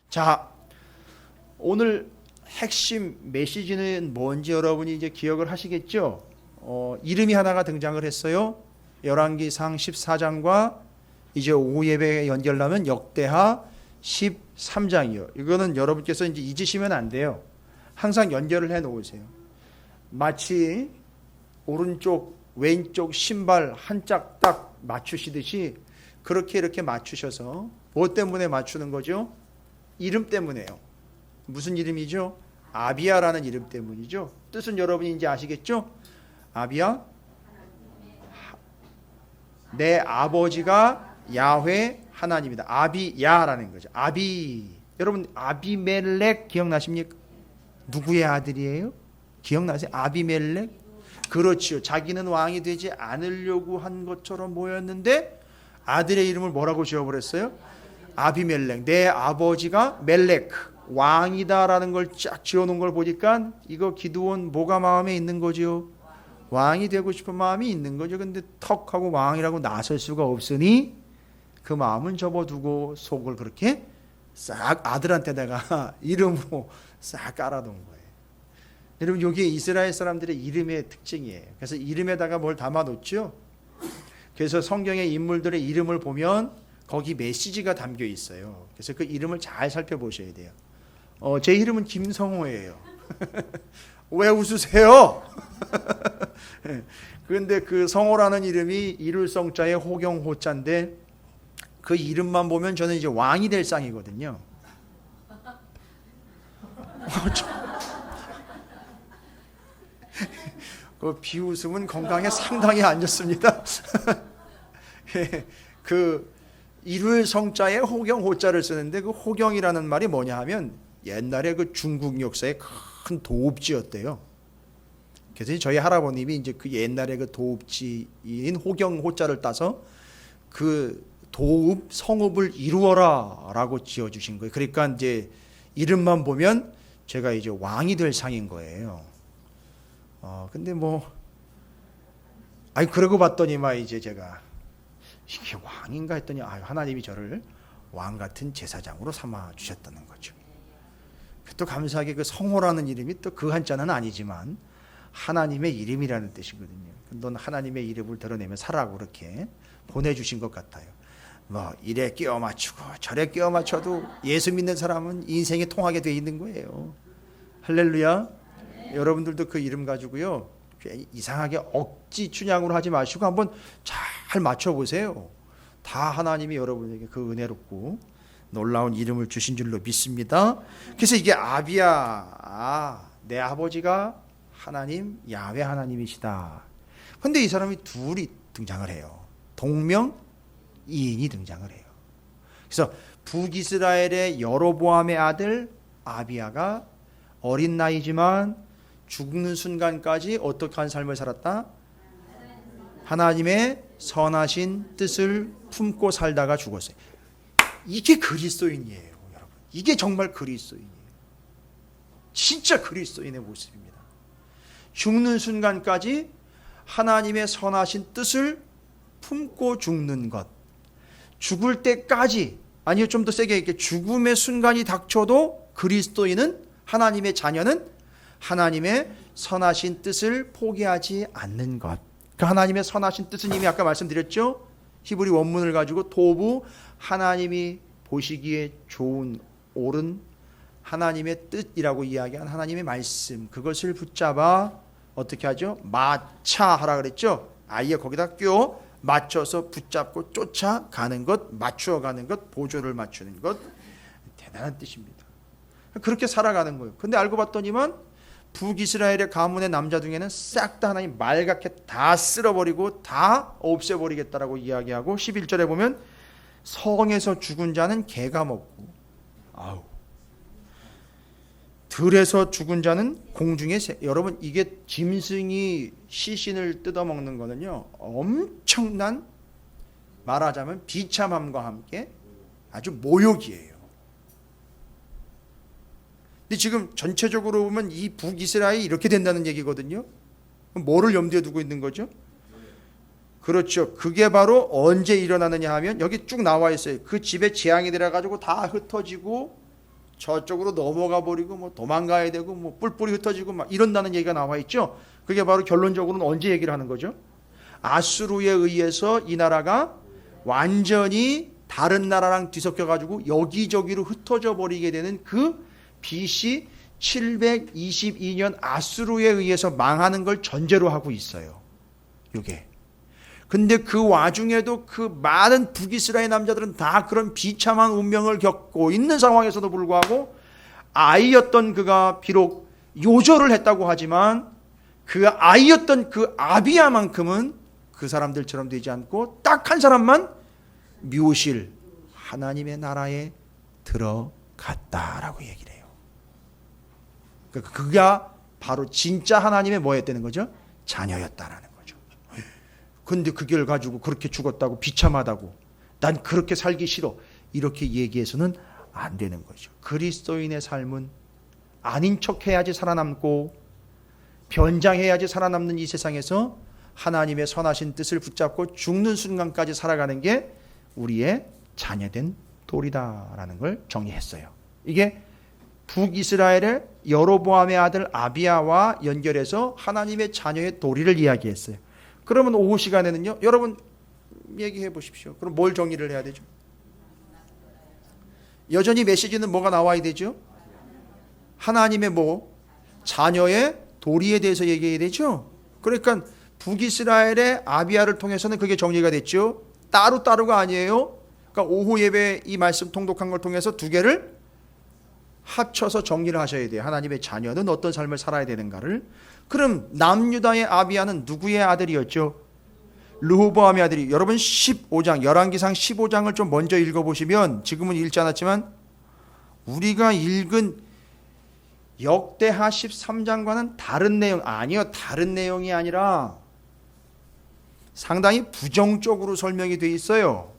자, 오늘 핵심 메시지는 뭔지 여러분이 이제 기억을 하시겠죠? 이름이 하나가 등장을 했어요. 열왕기상 14장과 이제 오후 예배에 연결하면 역대하 13장이요. 이거는 여러분께서 이제 잊으시면 안 돼요. 항상 연결을 해 놓으세요. 마치 오른쪽 왼쪽 신발 한 짝 딱 맞추시듯이 그렇게 이렇게 맞추셔서 뭐 때문에 맞추는 거죠? 이름 때문에요. 무슨 이름이죠? 아비야라는 이름 때문이죠. 뜻은 여러분이 이제 아시겠죠? 아비야, 내 아버지가 야훼 하나님이다. 아비야라는 거죠. 여러분 아비멜렉 기억나십니까? 누구의 아들이에요? 기억나세요? 아비멜렉? 그렇지요. 자기는 왕이 되지 않으려고 한 것처럼 보였는데 아들의 이름을 뭐라고 지어버렸어요? 아비멜렉. 내 아버지가 멜렉 왕이다라는 걸 쫙 지어놓은 걸 보니까 이거 기드온 뭐가 마음에 있는 거죠? 왕이 되고 싶은 마음이 있는 거죠. 근데 턱 하고 왕이라고 나설 수가 없으니 그 마음은 접어두고 속을 그렇게 싹 아들한테다가 이름으로 싹 깔아둔 거예요. 여러분 여기 이스라엘 사람들의 이름의 특징이에요. 그래서 이름에다가 뭘 담아놓죠. 그래서 성경의 인물들의 이름을 보면 거기 메시지가 담겨 있어요. 그래서 그 이름을 잘 살펴보셔야 돼요. 제 이름은 김성호예요. 왜 웃으세요? 그런데 그 성호라는 이름이 이룰 성자의 호경 호자인데 그 이름만 보면 저는 이제 왕이 될 쌍이거든요. 그 비웃음은 건강에 상당히 안 좋습니다. 그 이룰 성자의 호경 호자를 쓰는데 그 호경이라는 말이 뭐냐 하면 옛날에 그 중국 역사의 큰 도읍지였대요. 그래서 저희 할아버님이 이제 그 옛날에 그 도읍지인 호경 호자를 따서 그 도읍 성읍을 이루어라라고 지어주신 거예요. 그러니까 이제 이름만 보면 제가 이제 왕이 될 상인 거예요. 근데 그러고 봤더니 이제 제가 이게 왕인가 했더니 하나님이 저를 왕 같은 제사장으로 삼아 주셨다는 거죠. 또 감사하게 그 성호라는 이름이 또 그 한자는 아니지만 하나님의 이름이라는 뜻이거든요. 넌 하나님의 이름을 드러내며 살라고 그렇게 보내주신 것 같아요. 이래 끼워 맞추고 저래 끼워 맞춰도 예수 믿는 사람은 인생이 통하게 돼 있는 거예요. 할렐루야. 여러분들도 그 이름 가지고요 이상하게 억지 춘향으로 하지 마시고 한번 잘 맞춰보세요. 다 하나님이 여러분에게 그 은혜롭고 놀라운 이름을 주신 줄로 믿습니다. 그래서 이게 아비야, 내 아버지가 하나님 야훼 하나님이시다. 그런데 이 사람이 둘이 등장을 해요. 동명이인이 등장을 해요. 그래서 북이스라엘의 여로보암의 아들 아비야가 어린 나이지만 죽는 순간까지 어떻게 한 삶을 살았다? 하나님의 선하신 뜻을 품고 살다가 죽었어요. 이게 그리스도인이에요, 여러분. 이게 정말 그리스도인이에요. 진짜 그리스도인의 모습입니다. 죽는 순간까지 하나님의 선하신 뜻을 품고 죽는 것. 죽을 때까지, 아니요, 좀 더 세게 얘기해. 죽음의 순간이 닥쳐도 그리스도인은, 하나님의 자녀는 하나님의 선하신 뜻을 포기하지 않는 것. 그 하나님의 선하신 뜻은 이미 아까 말씀드렸죠. 히브리 원문을 가지고 토부, 하나님이 보시기에 좋은 옳은 하나님의 뜻이라고 이야기한 하나님의 말씀, 그것을 붙잡아 어떻게 하죠? 마차하라 그랬죠. 아예 거기다 껴 맞춰서 붙잡고 쫓아가는 것, 맞추어가는 것, 보조를 맞추는 것. 대단한 뜻입니다. 그렇게 살아가는 거예요. 근데 알고 봤더니만 북이스라엘의 가문의 남자 중에는 싹 다 하나님 말갛게 다 쓸어버리고 다 없애버리겠다라고 이야기하고 11절에 보면 성에서 죽은 자는 개가 먹고 들에서 죽은 자는 공중에 여러분 이게 짐승이 시신을 뜯어먹는 거는요 엄청난 말하자면 비참함과 함께 아주 모욕이에요. 근데 지금 전체적으로 보면 이 북이스라엘이 이렇게 된다는 얘기거든요. 뭐를 염두에 두고 있는 거죠? 그렇죠. 그게 바로 언제 일어나느냐 하면 여기 쭉 나와 있어요. 그 집에 재앙이 들어가지고 다 흩어지고 저쪽으로 넘어가 버리고 뭐 도망가야 되고 뭐 뿔뿔이 흩어지고 막 이런다는 얘기가 나와 있죠. 그게 바로 결론적으로는 언제 얘기를 하는 거죠? 아수르에 의해서 이 나라가 완전히 다른 나라랑 뒤섞여 가지고 여기저기로 흩어져 버리게 되는 그 BC 722년 아수르에 의해서 망하는 걸 전제로 하고 있어요. 이게. 근데 그 와중에도 그 많은 북이스라엘 남자들은 다 그런 비참한 운명을 겪고 있는 상황에서도 불구하고 아이였던 그가 비록 요절을 했다고 하지만 그 아이였던 그 아비야만큼은 그 사람들처럼 되지 않고 딱 한 사람만 묘실 하나님의 나라에 들어갔다라고 얘기를 해요. 그가 바로 진짜 하나님의 뭐였다는 거죠? 자녀였다라는 거죠. 근데 그걸 가지고 그렇게 죽었다고 비참하다고 난 그렇게 살기 싫어 이렇게 얘기해서는 안 되는 거죠. 그리스도인의 삶은 아닌 척해야지 살아남고 변장해야지 살아남는 이 세상에서 하나님의 선하신 뜻을 붙잡고 죽는 순간까지 살아가는 게 우리의 자녀된 도리다라는 걸 정의했어요. 이게 북이스라엘의 여로보암의 아들 아비야와 연결해서 하나님의 자녀의 도리를 이야기했어요. 그러면 오후 시간에는요, 여러분 얘기해 보십시오. 그럼 뭘 정리를 해야 되죠? 여전히 메시지는 뭐가 나와야 되죠? 하나님의 자녀의 도리에 대해서 얘기해야 되죠. 그러니까 북이스라엘의 아비야를 통해서는 그게 정리가 됐죠. 따로따로가 아니에요. 그러니까 오후 예배 이 말씀 통독한 걸 통해서 두 개를 합쳐서 정리를 하셔야 돼요. 하나님의 자녀는 어떤 삶을 살아야 되는가를. 그럼 남유다의 아비야는 누구의 아들이었죠? 르호보암의 아들이. 여러분 15장 열왕기상 15장을 좀 먼저 읽어보시면 지금은 읽지 않았지만 우리가 읽은 역대하 13장과는 다른 내용. 아니요, 다른 내용이 아니라 상당히 부정적으로 설명이 되어 있어요.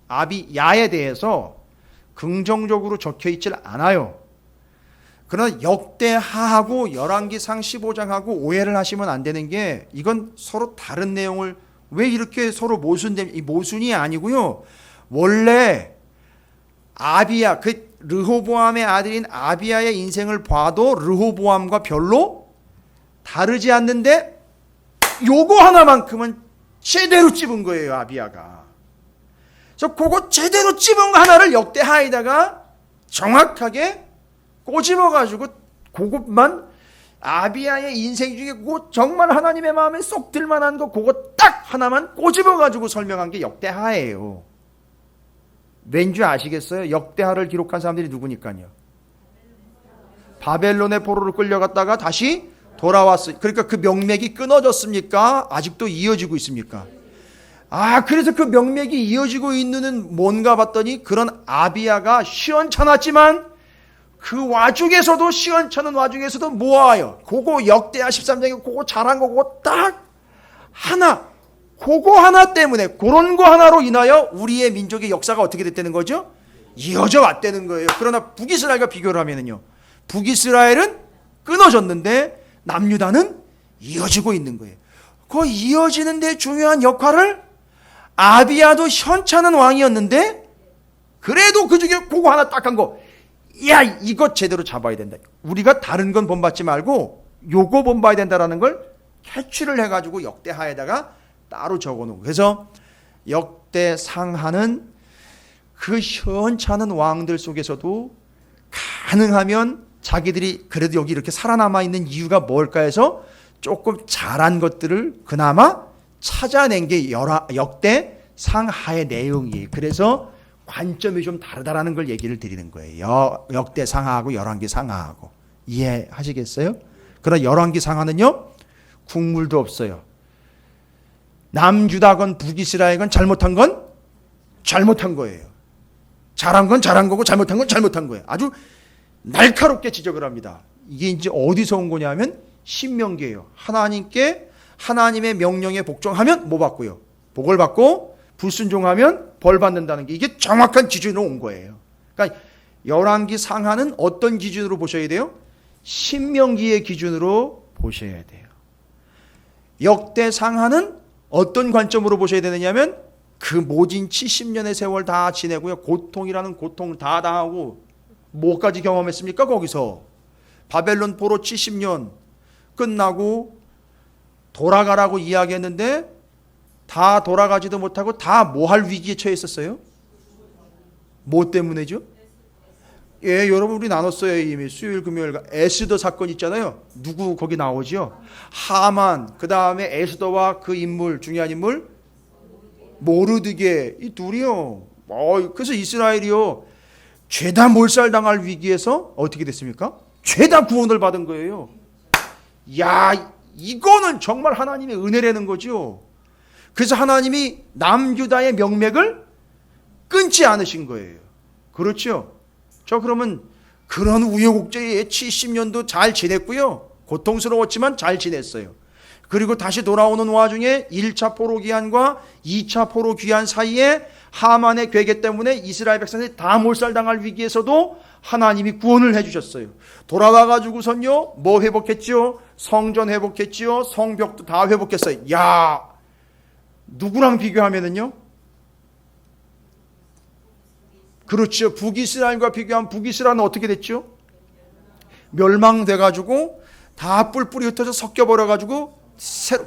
아비야에 대해서 긍정적으로 적혀 있질 않아요. 그러나 역대하하고 열왕기상 15장하고 오해를 하시면 안 되는 게 이건 서로 다른 내용을 왜 이렇게 서로 모순되면 이 모순이 아니고요. 원래 아비야 그 르호보암의 아들인 아비야의 인생을 봐도 르호보암과 별로 다르지 않는데 요거 하나만큼은 제대로 찝은 거예요. 아비야가. 그래서 그거 제대로 찝은 거 하나를 역대하에다가 정확하게 꼬집어가지고 그것만 아비야의 인생 중에 그거 정말 하나님의 마음에 쏙 들만한 거 그거 딱 하나만 꼬집어가지고 설명한 게 역대하예요. 왠지 아시겠어요? 역대하를 기록한 사람들이 누구니까요? 바벨론의 포로로 끌려갔다가 다시 돌아왔어요. 그러니까 그 명맥이 끊어졌습니까? 아직도 이어지고 있습니까? 그래서 그 명맥이 이어지고 있는 뭔가 봤더니 그런 아비야가 시원찮았지만 그 와중에서도 시원찮은 와중에서도 모아요. 그거 역대하 13장에 그거 잘한 거 그거 딱 하나 그거 하나 때문에 그런 거 하나로 인하여 우리의 민족의 역사가 어떻게 됐다는 거죠? 이어져 왔다는 거예요. 그러나 북이스라엘과 비교를 하면은요. 북이스라엘은 끊어졌는데 남유다는 이어지고 있는 거예요. 그 이어지는 데 중요한 역할을 아비야도 현찮은 왕이었는데 그래도 그 중에 그거 하나 딱 한 거 야 이거 제대로 잡아야 된다. 우리가 다른 건 본받지 말고 요거 본봐야 된다라는 걸 캐치를 해가지고 역대하에다가 따로 적어놓은. 그래서 역대상하는 그 현찮은 왕들 속에서도 가능하면 자기들이 그래도 여기 이렇게 살아남아 있는 이유가 뭘까 해서 조금 잘한 것들을 그나마 찾아낸 게 역대상하의 내용이에요. 그래서 관점이 좀 다르다라는 걸 얘기를 드리는 거예요. 역대상하하고 열왕기상하하고. 이해하시겠어요? 그러나 열왕기상하는요 국물도 없어요. 남유다건 북이스라엘건 잘못한 건 잘못한 거예요. 잘한 건 잘한 거고 잘못한 건 잘못한 거예요. 아주 날카롭게 지적을 합니다. 이게 이제 어디서 온 거냐면 신명기예요. 하나님께 하나님의 명령에 복종하면 뭐 받고요? 복을 받고 불순종하면 벌 받는다는 게 이게 정확한 기준으로 온 거예요. 그러니까 열왕기 상하는 어떤 기준으로 보셔야 돼요? 신명기의 기준으로 보셔야 돼요. 역대 상하는 어떤 관점으로 보셔야 되느냐면 그 모진 70년의 세월 다 지내고요. 고통이라는 고통 다 당하고 뭐까지 경험했습니까? 거기서 바벨론 포로 70년 끝나고 돌아가라고 이야기했는데 다 돌아가지도 못하고 다 뭐 할 위기에 처해 있었어요? 뭐 때문에죠? 예, 여러분 우리 나눴어요. 이미 수요일 금요일 에스더 사건 있잖아요. 누구 거기 나오죠? 하만, 그 다음에 에스더와 그 인물, 중요한 인물 모르드게, 이 둘이요. 그래서 이스라엘이요 죄다 몰살당할 위기에서 어떻게 됐습니까? 죄다 구원을 받은 거예요. 야, 이거는 정말 하나님의 은혜라는 거죠. 그래서 하나님이 남유다의 명맥을 끊지 않으신 거예요. 그렇죠? 저 그러면 그런 우여곡절에 70년도 잘 지냈고요. 고통스러웠지만 잘 지냈어요. 그리고 다시 돌아오는 와중에 1차 포로 귀환과 2차 포로 귀환 사이에 하만의 괴계 때문에 이스라엘 백성들이 다 몰살당할 위기에서도 하나님이 구원을 해주셨어요. 돌아와가지고선요 뭐 회복했지요? 성전 회복했지요. 성벽도 다 회복했어요. 야, 누구랑 비교하면은요? 그렇죠. 북이스라엘과 비교하면 북이스라엘은 어떻게 됐죠? 멸망돼가지고 다 뿔뿔이 흩어져 섞여버려가지고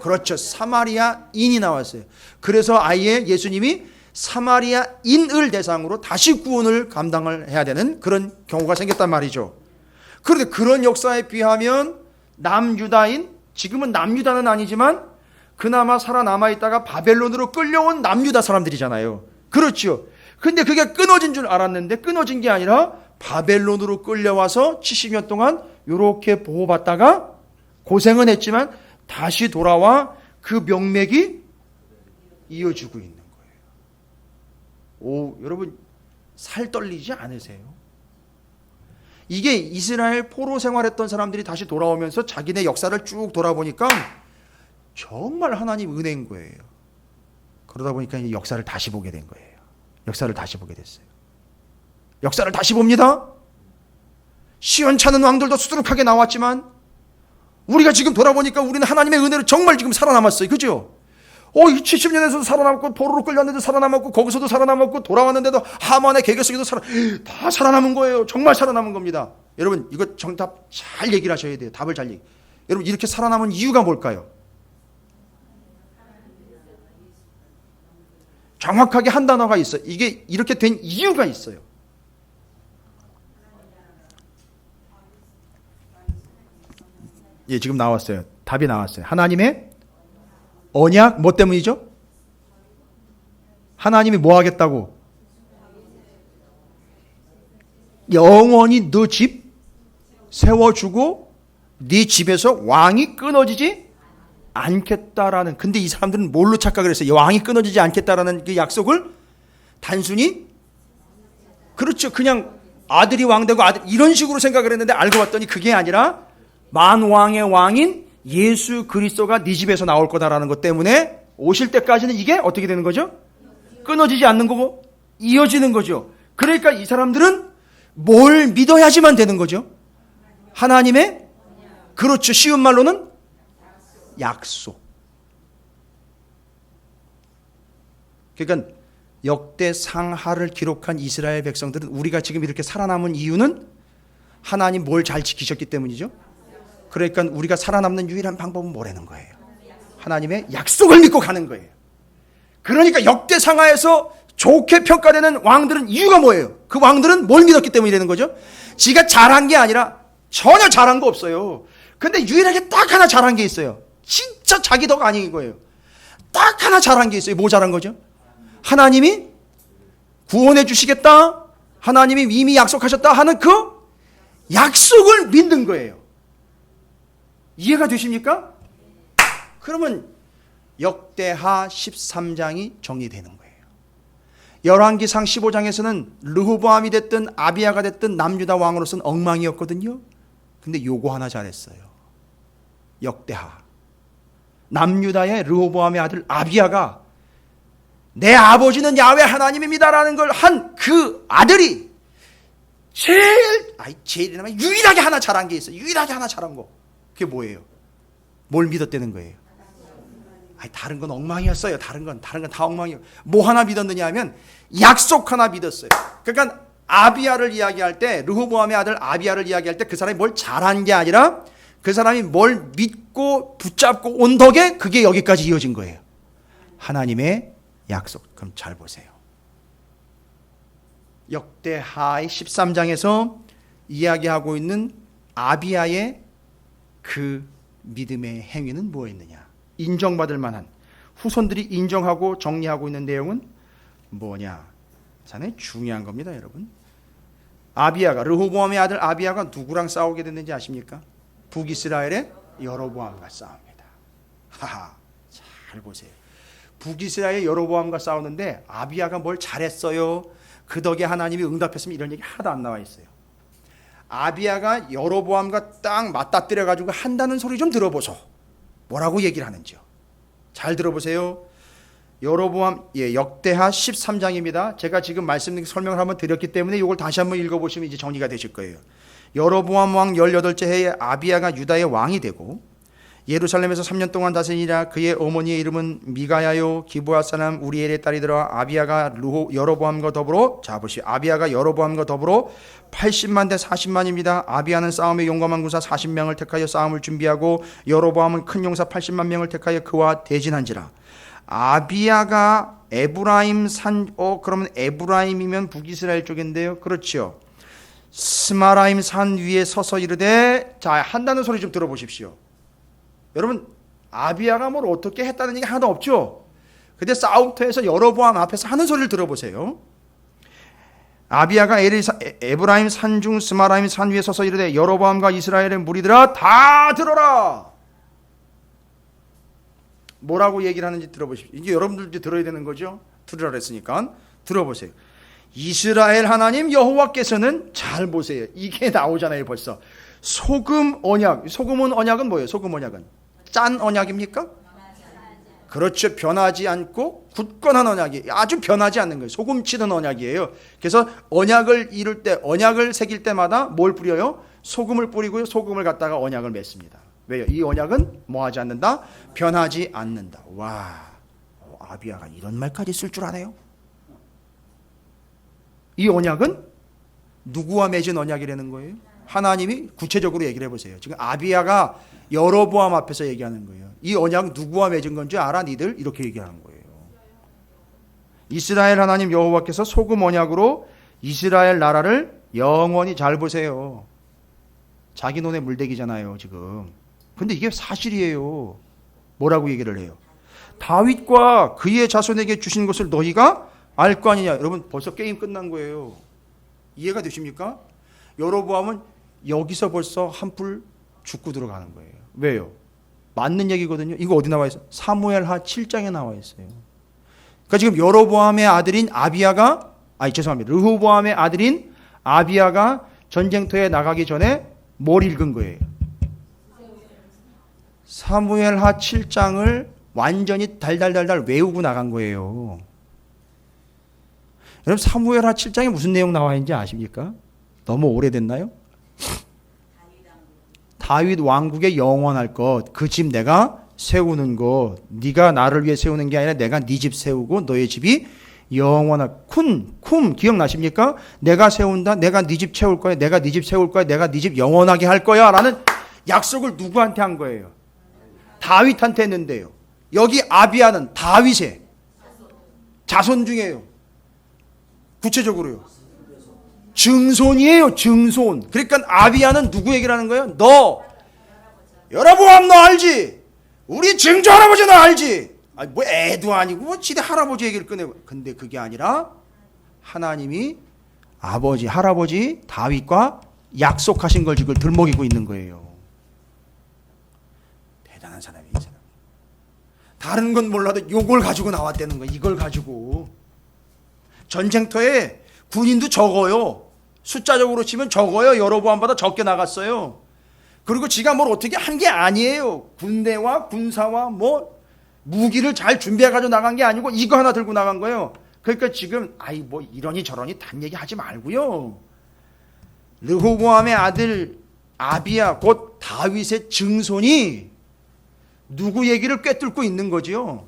그렇죠. 사마리아인이 나왔어요. 그래서 아예 예수님이 사마리아인을 대상으로 다시 구원을 감당을 해야 되는 그런 경우가 생겼단 말이죠. 그런데 그런 역사에 비하면 남유다인, 지금은 남유다는 아니지만 그나마 살아남아 있다가 바벨론으로 끌려온 남유다 사람들이잖아요. 그렇죠. 근데 그게 끊어진 줄 알았는데 끊어진 게 아니라 바벨론으로 끌려와서 70년 동안 이렇게 보호받다가 고생은 했지만 다시 돌아와 그 명맥이 이어지고 있는 거예요. 오, 여러분 살 떨리지 않으세요? 이게 이스라엘 포로 생활했던 사람들이 다시 돌아오면서 자기네 역사를 쭉 돌아보니까 정말 하나님 은혜인 거예요. 그러다 보니까 이제 역사를 다시 보게 된 거예요. 역사를 다시 보게 됐어요. 역사를 다시 봅니다. 시원찮은 왕들도 수두룩하게 나왔지만 우리가 지금 돌아보니까 우리는 하나님의 은혜로 정말 지금 살아남았어요. 그죠? 이 70년에서도 살아남고 포로로 끌렸는데도 살아남았고 거기서도 살아남았고 돌아왔는데도 하만의 계계 속에도 다 살아남은 거예요. 정말 살아남은 겁니다. 여러분 이거 정답 잘 얘기를 하셔야 돼요. 답을 잘 얘기. 여러분 이렇게 살아남은 이유가 뭘까요? 정확하게 한 단어가 있어요. 이게 이렇게 된 이유가 있어요. 예, 지금 나왔어요. 답이 나왔어요. 하나님의 언약 뭐 때문이죠? 하나님이 뭐 하겠다고? 영원히 너 집 세워주고 네 집에서 왕이 끊어지지 않겠다라는. 근데 이 사람들은 뭘로 착각을 했어요? 왕이 끊어지지 않겠다라는 그 약속을 단순히 그렇죠. 그냥 아들이 왕 되고 아들 이런 식으로 생각을 했는데 알고 봤더니 그게 아니라 만왕의 왕인 예수 그리스도가 네 집에서 나올 거다라는 것 때문에 오실 때까지는 이게 어떻게 되는 거죠? 끊어지지 않는 거고 이어지는 거죠. 그러니까 이 사람들은 뭘 믿어야지만 되는 거죠? 하나님의 그렇죠. 쉬운 말로는 약속. 그러니까 역대상하를 기록한 이스라엘 백성들은 우리가 지금 이렇게 살아남은 이유는 하나님 뭘 잘 지키셨기 때문이죠. 그러니까 우리가 살아남는 유일한 방법은 뭐라는 거예요? 하나님의 약속을 믿고 가는 거예요. 그러니까 역대상하에서 좋게 평가되는 왕들은 이유가 뭐예요? 그 왕들은 뭘 믿었기 때문이라는 거죠? 지가 잘한 게 아니라 전혀 잘한 거 없어요. 근데 유일하게 딱 하나 잘한 게 있어요. 진짜 자기 덕 아닌 거예요. 딱 하나 잘한 게 있어요. 뭐 잘한 거죠? 하나님이 구원해 주시겠다, 하나님이 이미 약속하셨다 하는 그 약속을 믿는 거예요. 이해가 되십니까? 그러면 역대하 13장이 정리되는 거예요. 열왕기상 15장에서는 르호보암이 됐든 아비야가 됐든 남유다 왕으로서는 엉망이었거든요. 근데 요거 하나 잘했어요. 역대하. 남유다의 르호보암의 아들 아비야가 내 아버지는 야훼 하나님입니다라는 걸 한 그 아들이 제일이라면 유일하게 하나 잘한 게 있어요. 유일하게 하나 잘한 거. 그게 뭐예요? 뭘 믿었다는 거예요? 다른 건 엉망이었어요. 다른 건 다 엉망이에요. 뭐 하나 믿었느냐 하면 약속 하나 믿었어요. 그러니까 아비야를 이야기할 때, 르호보암의 아들 아비야를 이야기할 때 그 사람이 뭘 잘한 게 아니라 그 사람이 뭘 믿고 붙잡고 온 덕에 그게 여기까지 이어진 거예요. 하나님의 약속. 그럼 잘 보세요. 역대하의 13장에서 이야기하고 있는 아비야의 그 믿음의 행위는 뭐였느냐? 인정받을 만한, 후손들이 인정하고 정리하고 있는 내용은 뭐냐? 상당히 중요한 겁니다, 여러분. 아비야가, 르호보암의 아들 아비야가 누구랑 싸우게 됐는지 아십니까? 북이스라엘의 여로보암과 싸웁니다. 하하, 잘 보세요. 북이스라엘의 여로보암과 싸우는데 아비야가 뭘 잘했어요? 그 덕에 하나님이 응답했으면 이런 얘기 하나도 안 나와 있어요. 아비야가 여로보암과 딱 맞닥뜨려 가지고 한다는 소리 좀 들어보소. 뭐라고 얘기를 하는지요. 잘 들어보세요. 여로보암, 역대하 13장입니다. 제가 지금 설명을 한번 드렸기 때문에 이걸 다시 한번 읽어보시면 이제 정리가 되실 거예요. 여로보암 왕 18째 해에 아비야가 유다의 왕이 되고 예루살렘에서 3년 동안 다스리니라. 그의 어머니의 이름은 미가야요 기브아 사람 우리엘의 딸이더라. 아비야가 여로보암과 더불어, 자 보시오, 아비야가 여로보암과 더불어 80만 대 40만입니다. 아비야는 싸움에 용감한 군사 40명을 택하여 싸움을 준비하고 여로보암은 큰 용사 80만 명을 택하여 그와 대진한지라. 아비야가 에브라임 산, 그러면 에브라임이면 북이스라엘 쪽인데요. 그렇죠. 스마라임 산 위에 서서 이르되, 자, 한다는 소리 좀 들어보십시오. 여러분, 아비야가 뭘 어떻게 했다는 얘기 하나도 없죠. 근데 싸움터에서 여로보암 앞에서 하는 소리를 들어보세요. 아비야가 에브라임 산중 스마라임 산 위에 서서 이르되 여로보암과 이스라엘의 무리들아 다 들어라. 뭐라고 얘기를 하는지 들어보십시오. 이게 여러분들도 들어야 되는 거죠. 들으라 그랬으니까 들어보세요. 이스라엘 하나님 여호와께서는, 잘 보세요. 이게 나오잖아요 벌써. 소금 언약. 소금은 언약은 뭐예요? 소금 언약은 짠 언약입니까? 그렇죠. 변하지 않고 굳건한 언약이, 아주 변하지 않는 거예요. 소금 치는 언약이에요. 그래서 언약을 이룰 때, 언약을 새길 때마다 뭘 뿌려요? 소금을 뿌리고요. 소금을 갖다가 언약을 맺습니다. 왜요? 이 언약은 뭐하지 않는다? 변하지 않는다. 와, 아비야가 이런 말까지 쓸 줄 아네요. 이 언약은 누구와 맺은 언약이라는 거예요? 하나님이 구체적으로 얘기를 해보세요. 지금 아비야가 여로보암 앞에서 얘기하는 거예요. 이 언약 누구와 맺은 건지 알아 니들? 이렇게 얘기하는 거예요. 이스라엘 하나님 여호와께서 소금 언약으로 이스라엘 나라를 영원히, 잘 보세요. 자기 논에 물대기잖아요 지금. 근데 이게 사실이에요. 뭐라고 얘기를 해요? 다윗과 그의 자손에게 주신 것을 너희가 알 거 아니냐. 여러분 벌써 게임 끝난 거예요. 이해가 되십니까? 여로보암은 여기서 벌써 한풀 죽고 들어가는 거예요. 왜요? 맞는 얘기거든요. 이거 어디 나와 있어요? 사무엘하 7장에 나와 있어요. 그러니까 지금 여로보암의 아들인 아비야가, 르호보암의 아들인 아비야가 전쟁터에 나가기 전에 뭘 읽은 거예요? 사무엘하 7장을 완전히 달달달달 외우고 나간 거예요. 여러분 사무엘하 7장에 무슨 내용 나와 있는지 아십니까? 너무 오래됐나요? 다윗 왕국의 영원할 것, 그 집 내가 세우는 것, 네가 나를 위해 세우는 게 아니라 내가 네 집 세우고 너의 집이 영원할, 쿰 기억나십니까? 내가 세운다, 내가 네 집 채울 거야, 내가 네 집 세울 거야, 내가 네 집 영원하게 할 거야 라는 약속을 누구한테 한 거예요? 다윗한테 했는데요. 여기 아비야는 다윗의 자손 중에요. 구체적으로요. 증손이에요. 증손. 그러니까 아비야는 누구 얘기를 하는 거예요? 너 여로보암 너 알지? 우리 증조 할아버지 너 알지? 뭐 애도 아니고 뭐 지대 할아버지 얘기를 꺼내고. 근데 그게 아니라 하나님이 아버지 할아버지 다윗과 약속하신 걸 지금 들먹이고 있는 거예요. 대단한 사람이 이 사람. 다른 건 몰라도 이걸 가지고 나왔다는 거예요. 이걸 가지고. 전쟁터에 군인도 적어요. 숫자적으로 치면 적어요. 여로보암보다 적게 나갔어요. 그리고 지가 뭘 어떻게 한 게 아니에요. 군대와 군사와 뭐 무기를 잘 준비해가지고 나간 게 아니고 이거 하나 들고 나간 거예요. 그러니까 지금 뭐 이러니 저러니 단 얘기 하지 말고요. 르호보암의 아들 아비야 곧 다윗의 증손이 누구 얘기를 꿰뚫고 있는 거지요?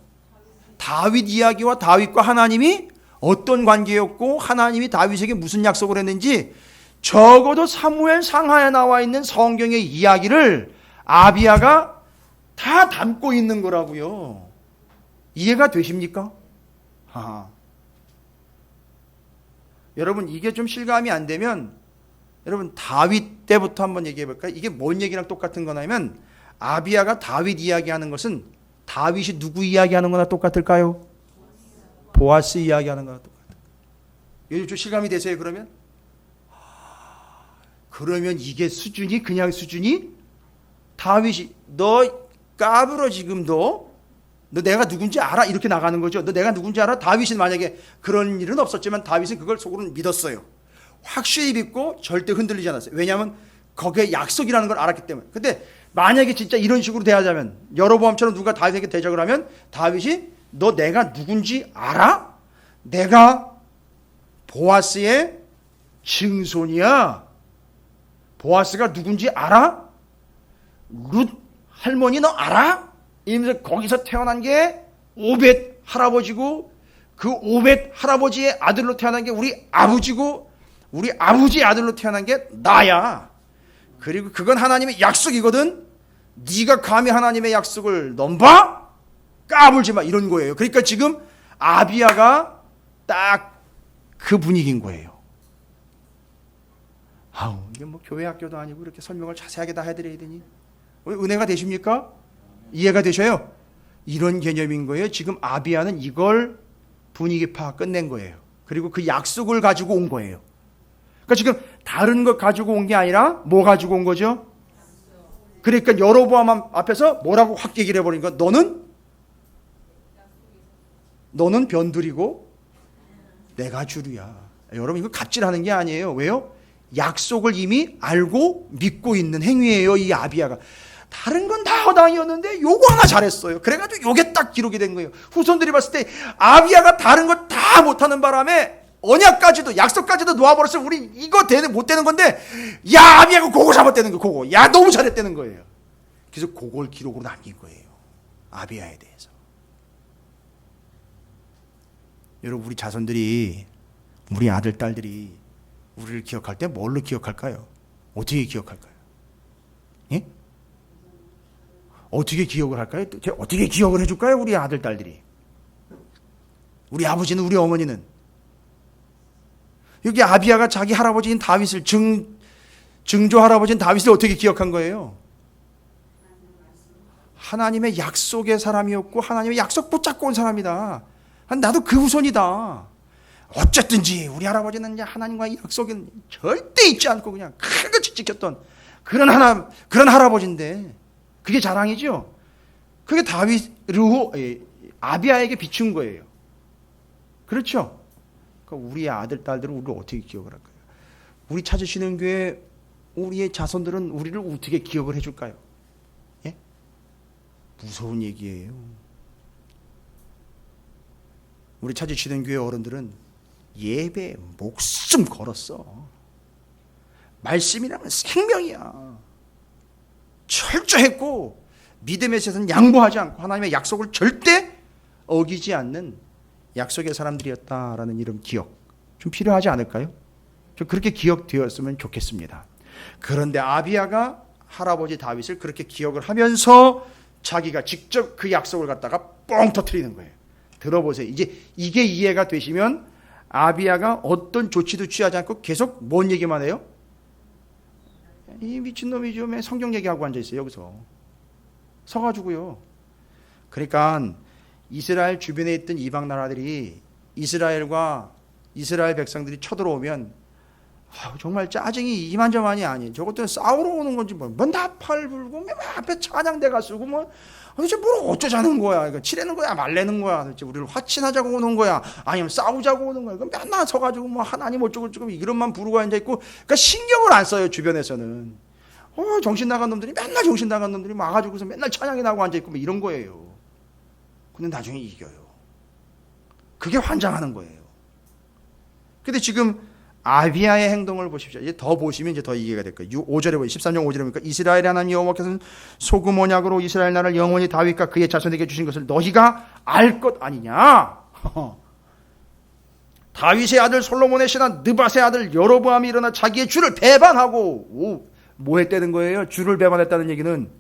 다윗 이야기와 다윗과 하나님이 어떤 관계였고 하나님이 다윗에게 무슨 약속을 했는지 적어도 사무엘 상하에 나와 있는 성경의 이야기를 아비야가 다 담고 있는 거라고요. 이해가 되십니까? 여러분 이게 좀 실감이 안 되면 여러분 다윗 때부터 한번 얘기해 볼까요? 이게 뭔 얘기랑 똑같은 거냐면 아비야가 다윗 이야기하는 것은 다윗이 누구 이야기하는 거나 똑같을까요? 보아스 이야기하는 거나 똑같아요. 이게 좀 실감이 되세요 그러면? 그러면 이게 수준이 그냥 수준이 다윗이 너 까불어 지금 너 내가 누군지 알아? 이렇게 나가는 거죠. 너 내가 누군지 알아? 다윗은 만약에 그런 일은 없었지만 다윗은 그걸 속으로 믿었어요. 확실히 믿고 절대 흔들리지 않았어요. 왜냐하면 거기에 약속이라는 걸 알았기 때문에. 근데 만약에 진짜 이런 식으로 대하자면 여로보암처럼 누가 다윗에게 대적을 하면 다윗이 너 내가 누군지 알아? 내가 보아스의 증손이야. 보아스가 누군지 알아? 룻 할머니 너 알아? 이러면서 거기서 태어난 게 오벳 할아버지고 그 오벳 할아버지의 아들로 태어난 게 우리 아버지고 우리 아버지의 아들로 태어난 게 나야. 그리고 그건 하나님의 약속이거든. 네가 감히 하나님의 약속을 넘봐? 까불지 마 이런 거예요. 그러니까 지금 아비야가 딱 그 분위기인 거예요. 이게 뭐 교회 학교도 아니고 이렇게 설명을 자세하게 다 해드려야 되니 은혜가 되십니까? 이해가 되셔요? 이런 개념인 거예요. 지금 아비야는 이걸 분위기 파악 끝낸 거예요. 그리고 그 약속을 가지고 온 거예요. 그러니까 지금 다른 것 가지고 온 게 아니라 뭐 가지고 온 거죠? 그러니까 여로보암 앞에서 뭐라고 확 얘기를 해버린 거야? 너는 변두리고 내가 주류야. 여러분 이거 갑질하는 게 아니에요. 왜요? 약속을 이미 알고 믿고 있는 행위예요. 이 아비야가. 다른 건 다 허당이었는데 요거 하나 잘했어요. 그래가지고 요게 딱 기록이 된 거예요. 후손들이 봤을 때 아비야가 다른 거 다 못하는 바람에 언약까지도 약속까지도 놓아버렸으면 우리 이거 못 되는 건데 야 아비야가 그거 잘못되는 거 그거 야 너무 잘했다는 거예요. 그래서 그걸 기록으로 남긴 거예요. 아비야에 대해서. 여러분 우리 자손들이 우리 아들 딸들이 우리를 기억할 때 뭘로 기억할까요? 어떻게 기억할까요? 예? 어떻게 기억을 할까요? 어떻게 기억을 해줄까요? 우리 아들 딸들이. 우리 아버지는 우리 어머니는. 여기 아비야가 자기 할아버지인 다윗을 증조 할아버지인 다윗을 어떻게 기억한 거예요? 하나님의 약속의 사람이었고 하나님의 약속 붙잡고 온 사람이다. 나도 그 후손이다. 어쨌든지 우리 할아버지는 하나님과의 약속은 절대 잊지 않고 그냥 칼같이 지켰던 그런 할아버지인데 그게 자랑이죠. 그게 아비야에게 비춘 거예요. 그렇죠? 그러니까 우리의 아들 딸들은 우리를 어떻게 기억을 할까요? 우리 찾으시는 교회 우리의 자손들은 우리를 어떻게 기억을 해줄까요? 예? 무서운 얘기예요. 우리 찾으시는 교회 어른들은 예배에 목숨 걸었어. 말씀이라면 생명이야. 철저했고 믿음에 있어서는 양보하지 않고 하나님의 약속을 절대 어기지 않는 약속의 사람들이었다라는 이런 기억 좀 필요하지 않을까요? 좀 그렇게 기억되었으면 좋겠습니다. 그런데 아비야가 할아버지 다윗을 그렇게 기억을 하면서 자기가 직접 그 약속을 갖다가 뻥 터뜨리는 거예요. 들어보세요. 이제 이게 이해가 되시면 아비야가 어떤 조치도 취하지 않고 계속 뭔 얘기만 해요? 이 미친놈이 좀 성경 얘기하고 앉아있어요. 여기서 서가지고요. 그러니까 이스라엘 주변에 있던 이방 나라들이 이스라엘 백성들이 쳐들어오면 정말 짜증이 이만저만이 아니에요. 저것들은 싸우러 오는 건지 뭔 나팔 불고 앞에 찬양대가 쓰고 도대체 뭘 어쩌자는 거야? 그러니까 치려는 거야, 말래는 거야? 도대체 우리를 화친하자고 오는 거야? 아니면 싸우자고 오는 거야? 그럼 맨날 서가지고 하나님 어쩌고 이런만 부르고 앉아 있고, 그러니까 신경을 안 써요 주변에서는. 정신 나간 놈들이 맨날 정신 나간 놈들이 와가지고서 맨날 찬양이 나고 앉아 있고 이런 거예요. 근데 나중에 이겨요. 그게 환장하는 거예요. 근데 지금 아비야의 행동을 보십시오. 이제 더 보시면 이제 더 이해가 될 거예요. 5절에 보면 13장 5절에 보니까 이스라엘의 하나님 여호와께서는 소금 언약으로 이스라엘 나라를 영원히 다윗과 그의 자손에게 주신 것을 너희가 알 것 아니냐. 다윗의 아들 솔로몬의 신하 느밧의 아들 여로보암이 일어나 자기의 주를 배반하고 뭐 했다는 거예요? 주를 배반했다는 얘기는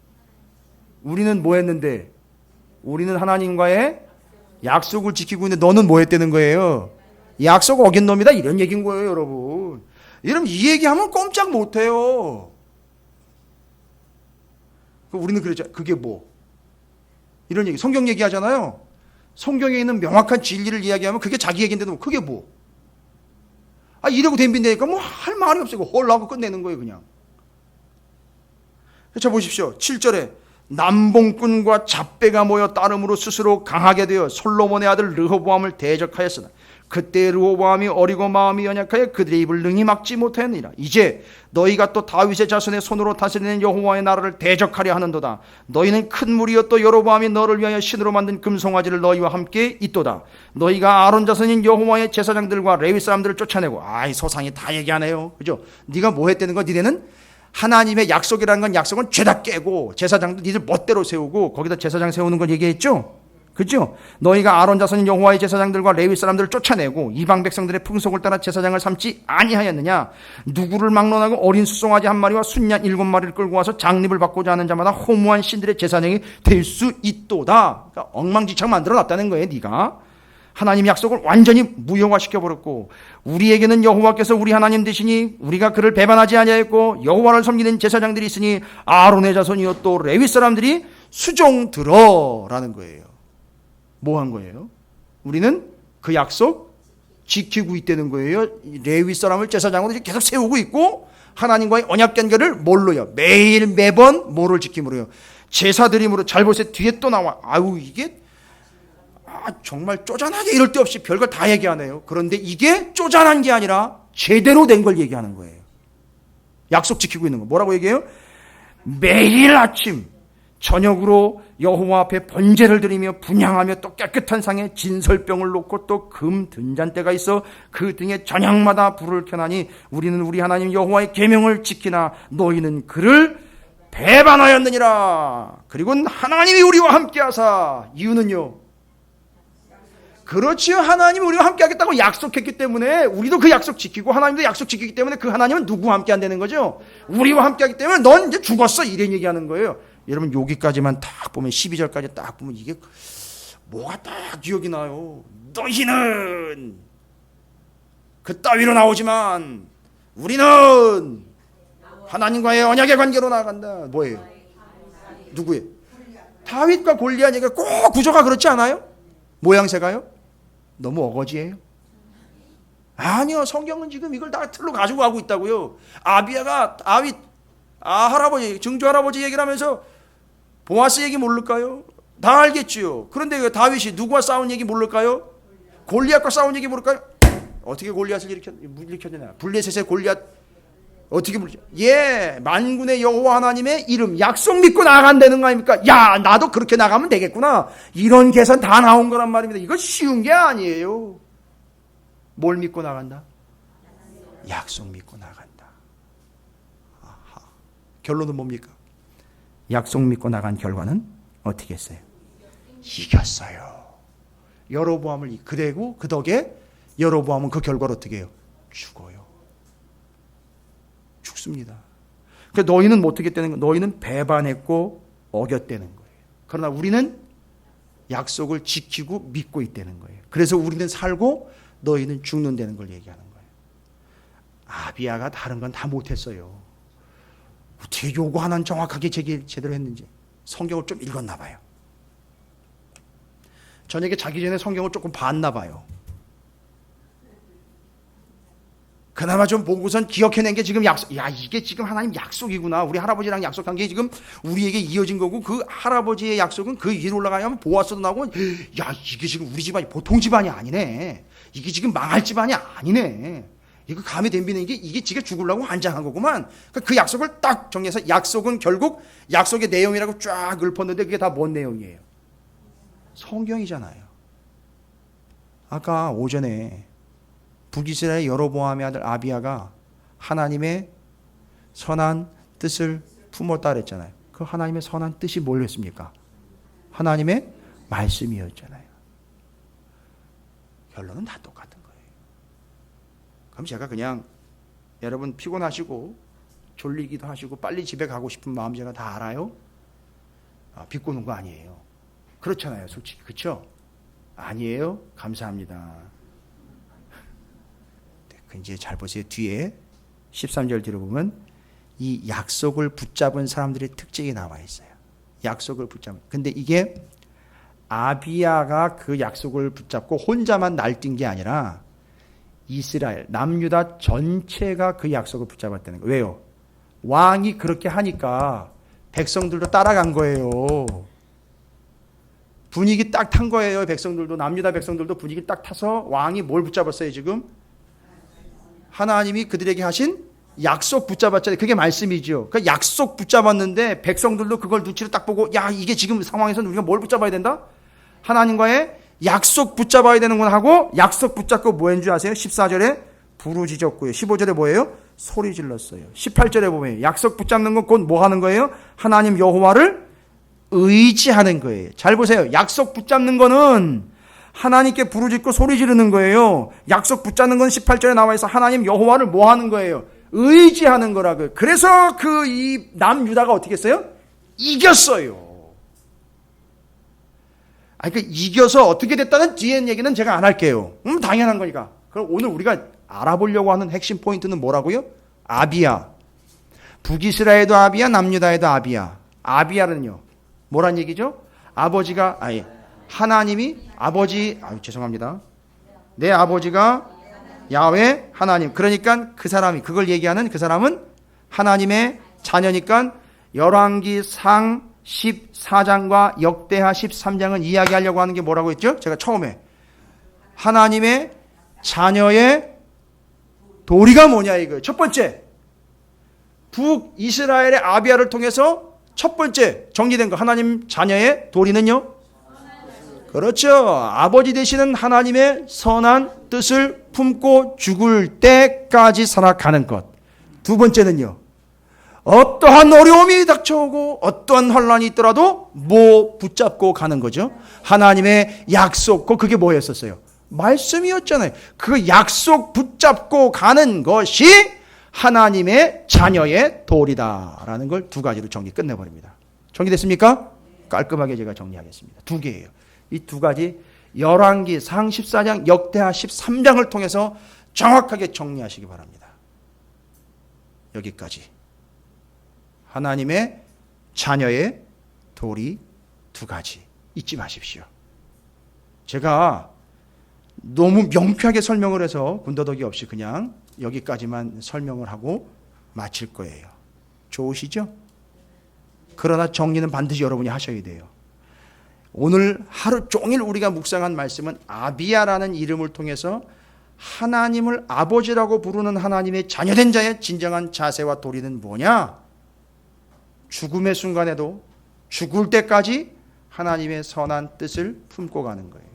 우리는 뭐 했는데? 우리는 하나님과의 약속을 지키고 있는데 너는 뭐 했다는 거예요? 약속 어긴 놈이다 이런 얘기인 거예요, 여러분. 여러분 이 얘기하면 꼼짝 못해요. 우리는 그러죠. 그게 뭐? 이런 얘기. 성경 얘기하잖아요. 성경에 있는 명확한 진리를 이야기하면 그게 자기 얘기인데도 그게 뭐? 이러고 덤빈다니까 뭐 할 말이 없어요. 홀라고 끝내는 거예요, 그냥. 자 보십시오. 7절에 남봉꾼과 잡배가 모여 따름으로 스스로 강하게 되어 솔로몬의 아들 르호보암을 대적하였으나 그때 르호보암이 어리고 마음이 연약하여 그들의 입을 능히 막지 못하였느니라. 이제 너희가 또 다윗의 자손의 손으로 다스리는 여호와의 나라를 대적하려 하는도다. 너희는 큰 무리였도 여로보암이 너를 위하여 신으로 만든 금송아지를 너희와 함께 있도다. 너희가 아론 자손인 여호와의 제사장들과 레위 사람들을 쫓아내고 소상이 다 얘기하네요. 그죠? 네가 뭐 했다는 거야? 니네는 하나님의 약속이라는 건 약속은 죄다 깨고 제사장도 니들 멋대로 세우고 거기다 제사장 세우는 걸 얘기했죠? 그죠? 너희가 아론 자손인 여호와의 제사장들과 레위 사람들을 쫓아내고 이방 백성들의 풍속을 따라 제사장을 삼지 아니하였느냐? 누구를 막론하고 어린 수송아지 한 마리와 순양 7마리를 끌고 와서 장립을 받고자 하는 자마다 허무한 신들의 제사장이 될 수 있도다. 그러니까 엉망진창 만들어놨다는 거예요, 네가. 하나님의 약속을 완전히 무효화시켜버렸고 우리에게는 여호와께서 우리 하나님 되시니 우리가 그를 배반하지 아니하였고 여호와를 섬기는 제사장들이 있으니 아론의 자손이요 또 레위 사람들이 수종들어라는 거예요. 뭐 한 거예요? 우리는 그 약속 지키고 있다는 거예요. 레위 사람을 제사장으로 계속 세우고 있고 하나님과의 언약 관계를 뭘로요? 매일 매번 뭐를 지킴으로요? 제사 드림으로. 잘 보세요. 뒤에 또 나와. 이게 정말 쪼잔하게 이럴 데 없이 별걸 다 얘기하네요. 그런데 이게 쪼잔한 게 아니라 제대로 된 걸 얘기하는 거예요. 약속 지키고 있는 거. 뭐라고 얘기해요? 매일 아침 저녁으로 여호와 앞에 번제를 드리며 분향하며 또 깨끗한 상에 진설병을 놓고 또 금 등잔대가 있어 그 등에 저녁마다 불을 켜나니 우리는 우리 하나님 여호와의 계명을 지키나 너희는 그를 배반하였느니라. 그리고 하나님이 우리와 함께하사. 이유는요? 그렇지요. 하나님이 우리와 함께 하겠다고 약속했기 때문에 우리도 그 약속 지키고 하나님도 약속 지키기 때문에 그 하나님은 누구와 함께 한다는 거죠? 우리와 함께 하기 때문에 넌 이제 죽었어 이런 얘기하는 거예요. 여러분 여기까지만 딱 보면 12절까지 딱 보면 이게 뭐가 딱 기억이 나요. 너희는 그 따위로 나오지만 우리는 하나님과의 언약의 관계로 나아간다. 뭐예요? 누구예요? 다윗과 골리앗 얘기가 꼭 구조가 그렇지 않아요? 모양새가요? 너무 어거지예요? 아니요. 성경은 지금 이걸 다 틀로 가지고 가고 있다고요. 아비야가 다윗 할아버지 증조 할아버지 얘기를 하면서 보아스 얘기 모를까요? 다 알겠지요. 그런데 다윗이 누구와 싸운 얘기 모를까요? 골리앗과 싸운 얘기 모를까요? 어떻게 골리앗을 일으켰느냐? 블레셋의 골리앗 어떻게 부르죠? 만군의 여호와 하나님의 이름 약속 믿고 나간다는 거 아닙니까? 나도 그렇게 나가면 되겠구나. 이런 계산 다 나온 거란 말입니다. 이거 쉬운 게 아니에요. 뭘 믿고 나간다? 약속 믿고 나간다. 결론은 뭡니까? 약속 믿고 나간 결과는 어떻게 했어요? 이겼어요. 여로보암을 그대고 그 덕에 여로보암은 그 결과로 어떻게 해요? 죽어요. 죽습니다. 그러니까 너희는 어떻게 되는 거예요? 너희는 배반했고 어겼다는 거예요. 그러나 우리는 약속을 지키고 믿고 있다는 거예요. 그래서 우리는 살고 너희는 죽는다는 걸 얘기하는 거예요. 아비야가 다른 건 다 못했어요. 어떻게 요거 하나는 정확하게 제대로 했는지 성경을 좀 읽었나 봐요. 저녁에 자기 전에 성경을 조금 봤나 봐요. 그나마 좀 보고선 기억해낸 게 지금 약속. 이게 지금 하나님 약속이구나. 우리 할아버지랑 약속한 게 지금 우리에게 이어진 거고 그 할아버지의 약속은 그 위로 올라가면 보아스도 나오고 이게 지금 우리 집안이 보통 집안이 아니네. 이게 지금 망할 집안이 아니네. 이거 감이 덤비는 게 이게 지가 죽으려고 환장한 거구만. 그 약속을 딱 정리해서 약속은 결국 약속의 내용이라고 쫙 읊었는데 그게 다 뭔 내용이에요? 성경이잖아요. 아까 오전에 북이스라엘 여로보암의 아들 아비야가 하나님의 선한 뜻을 품었다 그랬잖아요. 그 하나님의 선한 뜻이 뭐였습니까? 하나님의 말씀이었잖아요. 결론은 다 똑같은 거예요. 그럼 제가 그냥 여러분 피곤하시고 졸리기도 하시고 빨리 집에 가고 싶은 마음 제가 다 알아요. 비꼬는 거 아니에요. 그렇잖아요, 솔직히. 그렇죠? 아니에요? 감사합니다. 이제 잘 보세요. 뒤에 13절 뒤로 보면 이 약속을 붙잡은 사람들의 특징이 나와 있어요. 약속을 붙잡은. 근데 이게 아비야가 그 약속을 붙잡고 혼자만 날뛴 게 아니라 이스라엘, 남유다 전체가 그 약속을 붙잡았다는 거예요. 왜요? 왕이 그렇게 하니까 백성들도 따라간 거예요. 분위기 딱 탄 거예요. 백성들도, 남유다 백성들도 분위기 딱 타서 왕이 뭘 붙잡았어요, 지금? 하나님이 그들에게 하신 약속 붙잡았잖아요. 그게 말씀이죠. 그 약속 붙잡았는데 백성들도 그걸 눈치를 딱 보고 야, 이게 지금 상황에서는 우리가 뭘 붙잡아야 된다? 하나님과의 약속 붙잡아야 되는구나 하고 약속 붙잡고 뭐 했는 줄 아세요? 14절에 부르짖었고요. 15절에 뭐예요? 소리 질렀어요. 18절에 보면 약속 붙잡는 건 곧 뭐 하는 거예요? 하나님 여호와를 의지하는 거예요. 잘 보세요. 약속 붙잡는 거는 하나님께 부르짖고 소리 지르는 거예요. 약속 붙잡는 건 18절에 나와 있어 하나님 여호와를 뭐 하는 거예요? 의지하는 거라고요. 그래서 그 이 남유다가 어떻게 했어요? 이겼어요. 그 이겨서 어떻게 됐다는 뒤에 얘기는 제가 안 할게요. 당연한 거니까. 그럼 오늘 우리가 알아보려고 하는 핵심 포인트는 뭐라고요? 아비야. 북이스라엘도 아비야, 남유다에도 아비야. 아비야는요. 뭐란 얘기죠? 아버지가 하나님이 아버지 죄송합니다. 내 아버지가 야훼 하나님. 그러니까 그 사람이 그걸 얘기하는 그 사람은 하나님의 자녀니까 열왕기상 14장과 역대하 13장은 이야기하려고 하는 게 뭐라고 했죠? 제가 처음에 하나님의 자녀의 도리가 뭐냐 이거예요. 첫 번째 북이스라엘의 아비야를 통해서 첫 번째 정리된 거 하나님 자녀의 도리는요? 그렇죠. 아버지 되시는 하나님의 선한 뜻을 품고 죽을 때까지 살아가는 것. 두 번째는요. 어떠한 어려움이 닥쳐오고 어떠한 환란이 있더라도 뭐 붙잡고 가는 거죠. 하나님의 약속. 그게 뭐였었어요? 말씀이었잖아요. 그 약속 붙잡고 가는 것이 하나님의 자녀의 도리다라는 걸 두 가지로 정리 끝내버립니다. 정리됐습니까? 깔끔하게 제가 정리하겠습니다. 두 개예요. 이 두 가지 열왕기상 14장 역대하 13장을 통해서 정확하게 정리하시기 바랍니다. 여기까지. 하나님의 자녀의 도리 두 가지 잊지 마십시오. 제가 너무 명쾌하게 설명을 해서 군더더기 없이 그냥 여기까지만 설명을 하고 마칠 거예요. 좋으시죠? 그러나 정리는 반드시 여러분이 하셔야 돼요. 오늘 하루 종일 우리가 묵상한 말씀은 아비야라는 이름을 통해서 하나님을 아버지라고 부르는 하나님의 자녀된 자의 진정한 자세와 도리는 뭐냐? 죽음의 순간에도 죽을 때까지 하나님의 선한 뜻을 품고 가는 거예요.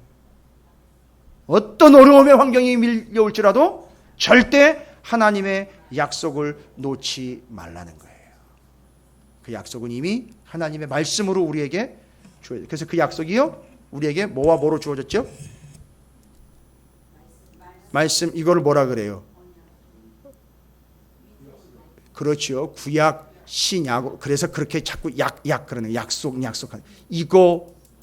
어떤 어려움의 환경이 밀려올지라도 절대 하나님의 약속을 놓지 말라는 거예요. 그 약속은 이미 하나님의 말씀으로 우리에게 주어져요. 그래서 그 약속이요 우리에게 뭐와 뭐로 주어졌죠? 말씀. 이거를 뭐라 그래요? 그렇죠. 구약 신약. 그래서 그렇게 자꾸 약 그러는 약속하는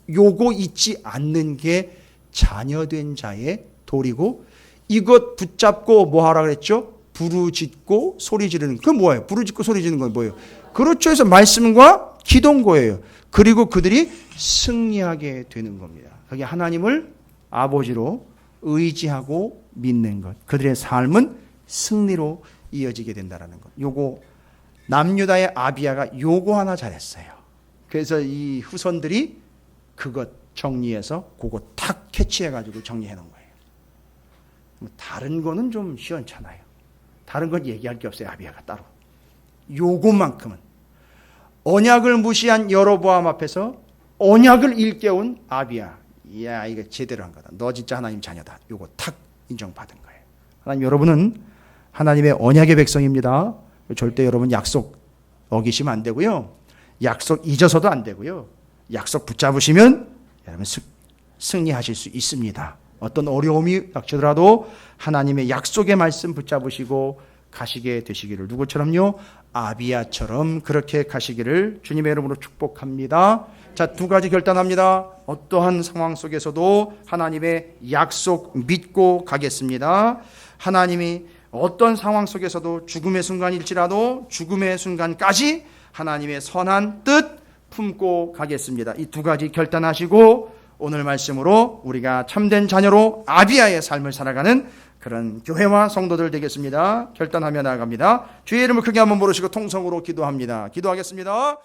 요거 잊지 않는 게 자녀된 자의 도리고, 이것 붙잡고 뭐 하라 그랬죠? 부르짖고 소리 지르는. 그건 뭐예요? 부르짖고 소리 지르는 건 뭐예요? 그렇죠. 해서 말씀과 기도인 거예요. 그리고 그들이 승리하게 되는 겁니다. 그게 하나님을 아버지로 의지하고 믿는 것. 그들의 삶은 승리로 이어지게 된다는 것. 요거 남유다의 아비야가 요거 하나 잘했어요. 그래서 이 후손들이 그것 정리해서 그거 탁 캐치해가지고 정리해 놓은 거예요. 다른 거는 좀 시원찮아요. 다른 건 얘기할 게 없어요. 아비야가 따로. 요것만큼은 언약을 무시한 여로보암 앞에서 언약을 일깨운 아비야. 이야, 이거 제대로 한 거다. 너 진짜 하나님 자녀다. 요거 탁 인정받은 거예요. 하나님, 여러분은 하나님의 언약의 백성입니다. 절대 여러분 약속 어기시면 안 되고요. 약속 잊어서도 안 되고요. 약속 붙잡으시면 여러분 승리하실 수 있습니다. 어떤 어려움이 닥치더라도 하나님의 약속의 말씀 붙잡으시고 가시게 되시기를, 누구처럼요? 아비야처럼 그렇게 가시기를 주님의 이름으로 축복합니다. 자, 두 가지 결단합니다. 어떠한 상황 속에서도 하나님의 약속 믿고 가겠습니다. 하나님이 어떤 상황 속에서도 죽음의 순간일지라도 죽음의 순간까지 하나님의 선한 뜻 품고 가겠습니다. 이 두 가지 결단하시고 오늘 말씀으로 우리가 참된 자녀로 아비야의 삶을 살아가는 그런 교회와 성도들 되겠습니다. 결단하며 나아갑니다. 주의 이름을 크게 한번 부르시고 통성으로 기도합니다. 기도하겠습니다.